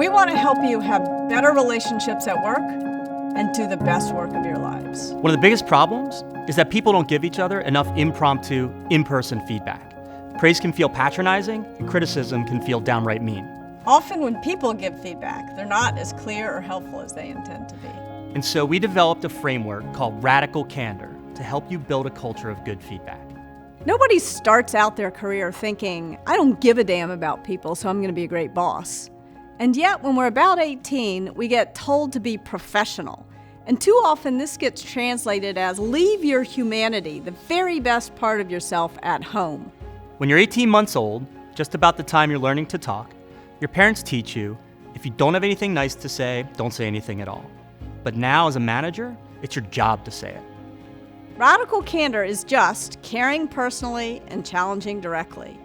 We want to help you have better relationships at work and do the best work of your lives. One of the biggest problems is that people don't give each other enough impromptu, in-person feedback. Praise can feel patronizing, and criticism can feel downright mean. Often when people give feedback, they're not as clear or helpful as they intend to be. And so we developed a framework called Radical Candor to help you build a culture of good feedback. Nobody starts out their career thinking, I don't give a damn about people, so I'm going to be a great boss. And yet, when we're about 18, we get told to be professional. And too often, this gets translated as leave your humanity, the very best part of yourself, at home. When you're 18 months old, just about the time you're learning to talk, your parents teach you, if you don't have anything nice to say, don't say anything at all. But now, as a manager, it's your job to say it. Radical candor is just caring personally and challenging directly.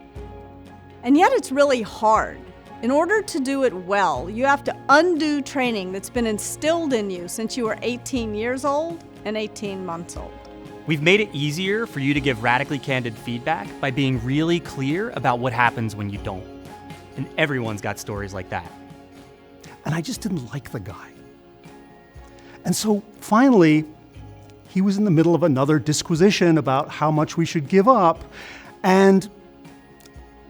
And yet it's really hard. In order to do it well, you have to undo training that's been instilled in you since you were 18 years old and 18 months old. We've made it easier for you to give radically candid feedback by being really clear about what happens when you don't. And everyone's got stories like that. And I just didn't like the guy. And so finally, he was in the middle of another disquisition about how much we should give up. And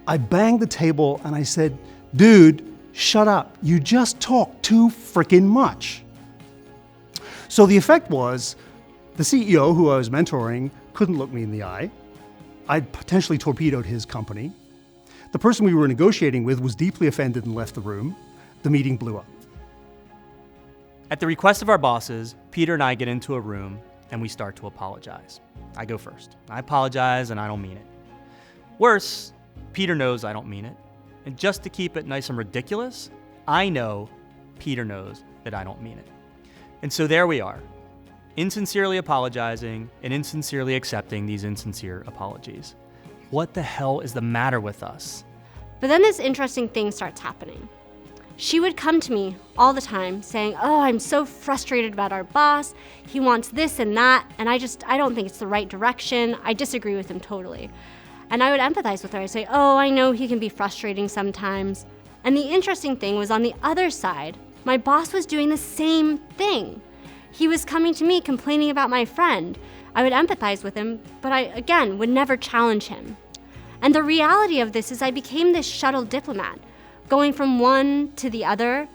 I banged the table and I said, dude, shut up. You just talk too frickin' much. So the effect was the CEO who I was mentoring couldn't look me in the eye. I'd potentially torpedoed his company. The person we were negotiating with was deeply offended and left the room. The meeting blew up. At the request of our bosses, Peter and I get into a room and we start to apologize. I go first. I apologize and I don't mean it. Worse, Peter knows I don't mean it. And just to keep it nice and ridiculous, I know Peter knows that I don't mean it. And so there we are, insincerely apologizing and insincerely accepting these insincere apologies. What the hell is the matter with us? But then this interesting thing starts happening. She would come to me all the time saying, oh, I'm so frustrated about our boss. He wants this and that, and I don't think it's the right direction. I disagree with him totally. And I would empathize with her. I'd say, oh, I know he can be frustrating sometimes. And the interesting thing was on the other side, my boss was doing the same thing. He was coming to me complaining about my friend. I would empathize with him, but I, again, would never challenge him. And the reality of this is I became this shuttle diplomat, going from one to the other,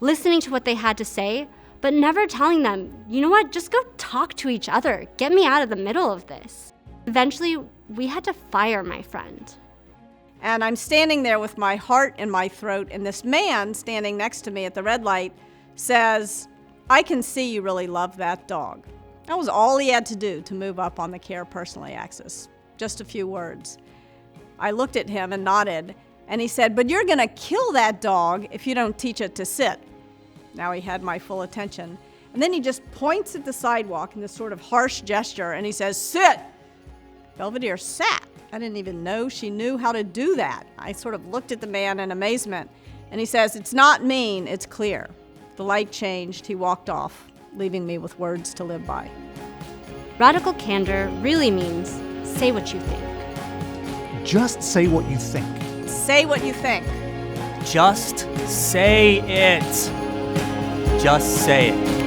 listening to what they had to say, but never telling them, you know what, just go talk to each other. Get me out of the middle of this. Eventually, we had to fire my friend. And I'm standing there with my heart in my throat, and this man standing next to me at the red light says, I can see you really love that dog. That was all he had to do to move up on the care personally axis. Just a few words. I looked at him and nodded, and he said, but you're gonna kill that dog if you don't teach it to sit. Now he had my full attention. And then he just points at the sidewalk in this sort of harsh gesture, and he says, sit. Belvedere sat. I didn't even know she knew how to do that. I sort of looked at the man in amazement, and he says, it's not mean, it's clear. The light changed, he walked off, leaving me with words to live by. Radical candor really means say what you think. Just say what you think. Say what you think. Just say it. Just say it.